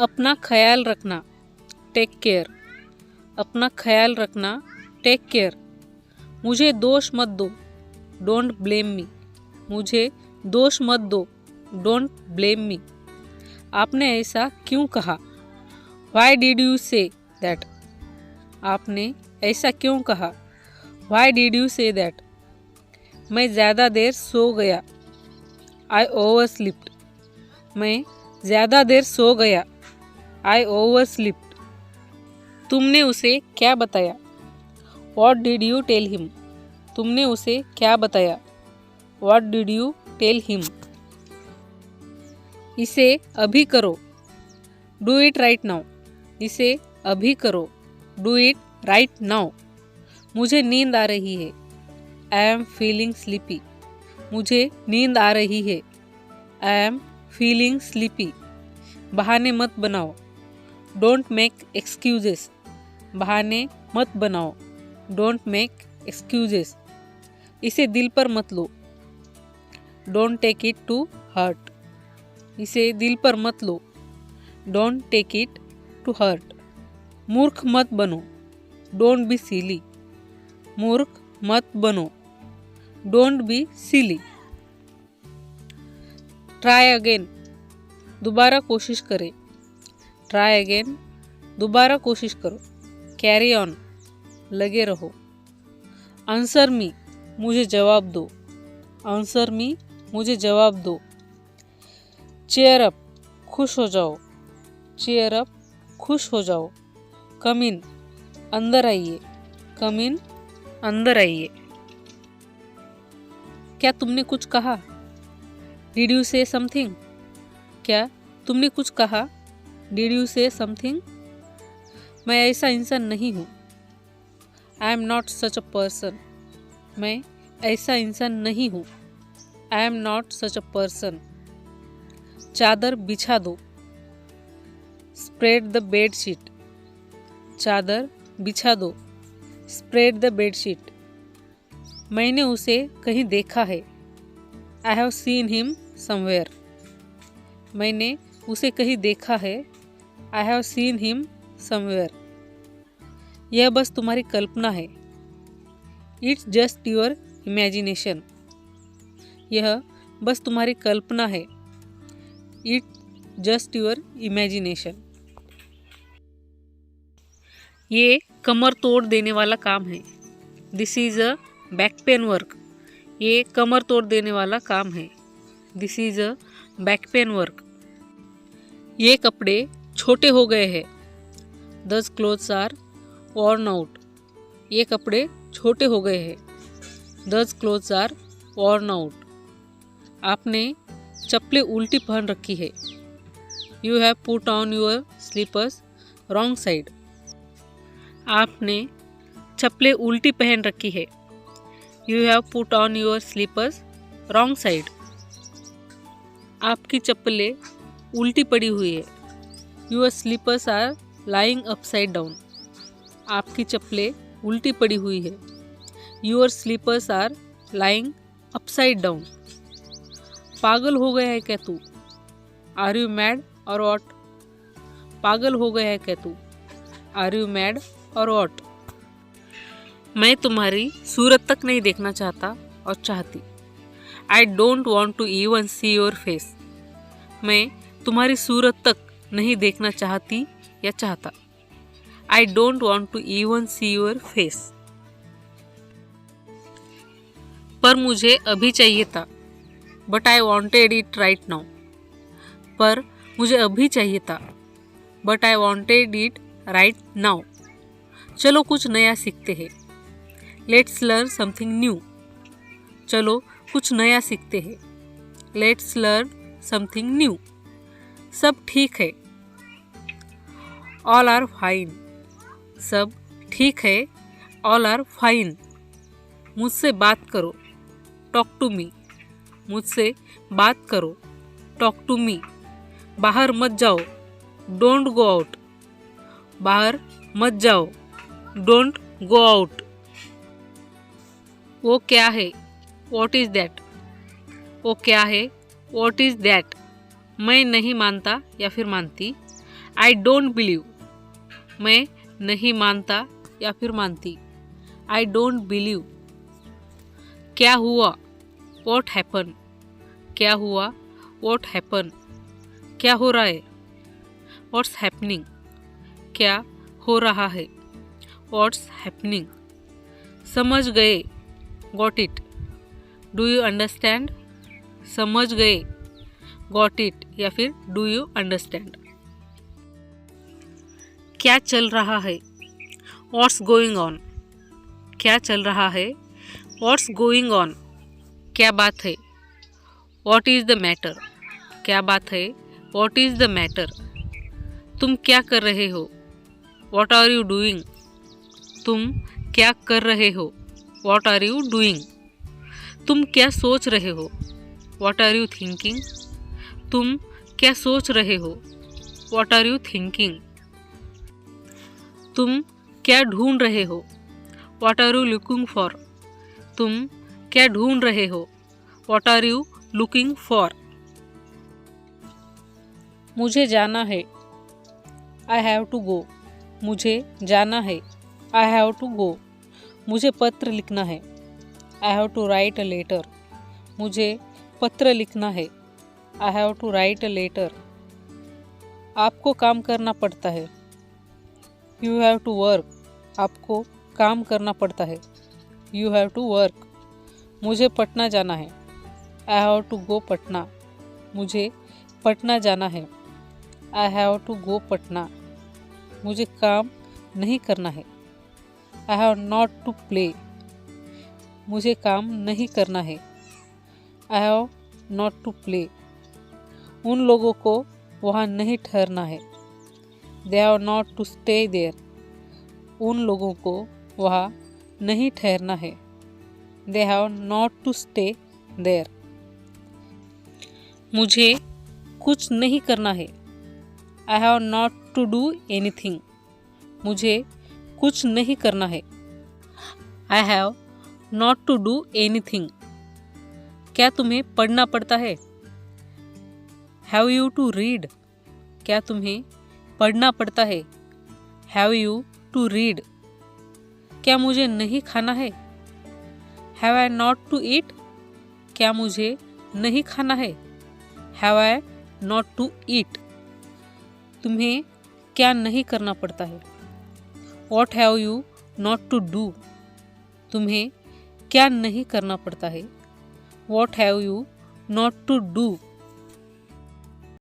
अपना ख्याल रखना, टेक केयर। अपना ख्याल रखना, टेक केयर। मुझे दोष मत दो, डोंट ब्लेम मी। मुझे दोष मत दो, डोंट ब्लेम मी। आपने ऐसा क्यों कहा? Why did you say that? आपने ऐसा क्यों कहा? Why did you say that? मैं ज़्यादा देर सो गया, आई ओवर स्लिप्ड। मैं ज़्यादा देर सो गया, आई ओवर स्लिप्ड। तुमने उसे क्या बताया? What did you tell him? तुमने उसे क्या बताया? What did you tell him? इसे अभी करो, डू इट राइट नाउ। इसे अभी करो, डू इट राइट नाउ। मुझे नींद आ रही है, आई एम फीलिंग स्लीपी। मुझे नींद आ रही है, आई एम फीलिंग स्लीपी। बहाने मत बनाओ, डोंट मेक एक्सक्यूजेस। बहाने मत बनाओ, डोंट मेक एक्सक्यूजेस। इसे दिल पर मत लो, don't take it to heart. इसे दिल पर मत लो, don't take it to heart. मूर्ख मत बनो, डोंट बी सिली। मूर्ख मत बनो, don't be silly. Try again, दोबारा कोशिश करें। ट्राई अगेन, दोबारा कोशिश करो। कैरी ऑन, लगे रहो। आंसर मी, मुझे जवाब दो। आंसर मी, मुझे जवाब दो। चेयर अप, खुश हो जाओ। चेयर अप, खुश हो जाओ। कम इन, अंदर आइए। कम इन, अंदर आइए। क्या तुमने कुछ कहा? डिड यू से समथिंग? क्या तुमने कुछ कहा? डिड यू से समथिंग? मैं ऐसा इंसान नहीं हूँ, I am not such a person. मैं ऐसा इंसान नहीं हूँ, I am not such a person. चादर बिछा दो, स्प्रेड द बेड शीट। चादर बिछा दो, स्प्रेड द बेड शीट। मैंने उसे कहीं देखा है, I have seen him somewhere. मैंने उसे कहीं देखा है, I have seen him somewhere. यह बस तुम्हारी कल्पना है, इट्स जस्ट योर इमेजिनेशन। यह बस तुम्हारी कल्पना है, इट्स जस्ट योर इमेजिनेशन। ये कमर तोड़ देने वाला काम है, this is a back pain work. ये कमर तोड़ देने वाला काम है, this is a back pain work. ये कपड़े छोटे हो गए हैं, दस क्लोथ्स आर worn आउट। ये कपड़े छोटे हो गए हैं, दस क्लोथ्स आर worn आउट। आपने चप्पलें उल्टी पहन रखी है, you have put on your slippers wrong side. आपने चप्पलें उल्टी पहन रखी है, you have put on your slippers wrong side. आपकी चप्पलें उल्टी पड़ी हुई है, your slippers are lying upside down. आपकी चप्पलें उल्टी पड़ी हुई है, your slippers are lying upside down. पागल हो गया है क्या तू? Are you mad or what? पागल हो गया है क्या तू? Are you mad or what? मैं तुम्हारी सूरत तक नहीं देखना चाहता और चाहती, I don't want to even see your face. मैं तुम्हारी सूरत तक नहीं देखना चाहती या चाहता, I don't want to even see your face. पर मुझे अभी चाहिए था, but I wanted it right now. पर मुझे अभी चाहिए था, but I wanted it right now. चलो कुछ नया सीखते हैं, लेट्स लर्न समथिंग न्यू। चलो कुछ नया सीखते हैं, लेट्स लर्न समथिंग न्यू। सब ठीक है, ऑल आर फाइन। सब ठीक है, ऑल आर फाइन। मुझसे बात करो, टॉक टू मी। मुझसे बात करो, टॉक टू मी। बाहर मत जाओ, डोंट गो आउट। बाहर मत जाओ, डोंट गो आउट। वो क्या है, वॉट इज़ दैट? वो क्या है, वॉट इज़ दैट? मैं नहीं मानता या फिर मानती, आई डोंट बिलीव, मैं नहीं मानता या फिर मानती। I don't believe. क्या हुआ? What happen. क्या हुआ? What happen. क्या हो रहा है? What's happening. क्या हो रहा है? What's happening. समझ गए। Got it. Do you understand. समझ गए। गॉट इट या फिर डू यू अंडरस्टैंड। क्या चल रहा है? What's going on. क्या चल रहा है? What's going on. क्या बात है? What is the matter. क्या बात है? What is the matter. तुम क्या कर रहे हो? What are you doing. तुम क्या कर रहे हो? What are you doing. तुम क्या सोच रहे हो? What are you thinking. तुम क्या सोच रहे हो? What are you thinking. तुम क्या ढूंढ रहे हो? What are you looking for. तुम क्या ढूंढ रहे हो? What are you looking for. मुझे जाना है। I have to go. मुझे जाना है। I have to go. मुझे पत्र लिखना है। I have to write a letter. मुझे पत्र लिखना है। I have to write a letter. आपको काम करना पड़ता है। You have to work. आपको काम करना पड़ता है। You have to work. मुझे पटना जाना है। I have to go Patna. मुझे पटना जाना है। I have to go Patna. मुझे काम नहीं करना है। I have not to play. मुझे काम नहीं करना है। I have not to play. उन लोगों को वहाँ नहीं ठहरना है। They have not to stay there. उन लोगों को वहाँ नहीं ठहरना है। They have not to stay there. मुझे कुछ नहीं करना है। I have not to do anything. मुझे कुछ नहीं करना है। I have not to do anything. क्या तुम्हें पढ़ना पड़ता है? Have you to read. क्या तुम्हें पढ़ना पड़ता है? Have you to read. क्या मुझे नहीं खाना है? Have I not to eat. क्या मुझे नहीं खाना है? Have I not to eat. तुम्हें क्या नहीं करना पड़ता है? What have you not to do. तुम्हें क्या नहीं करना पड़ता है? What have you not to do.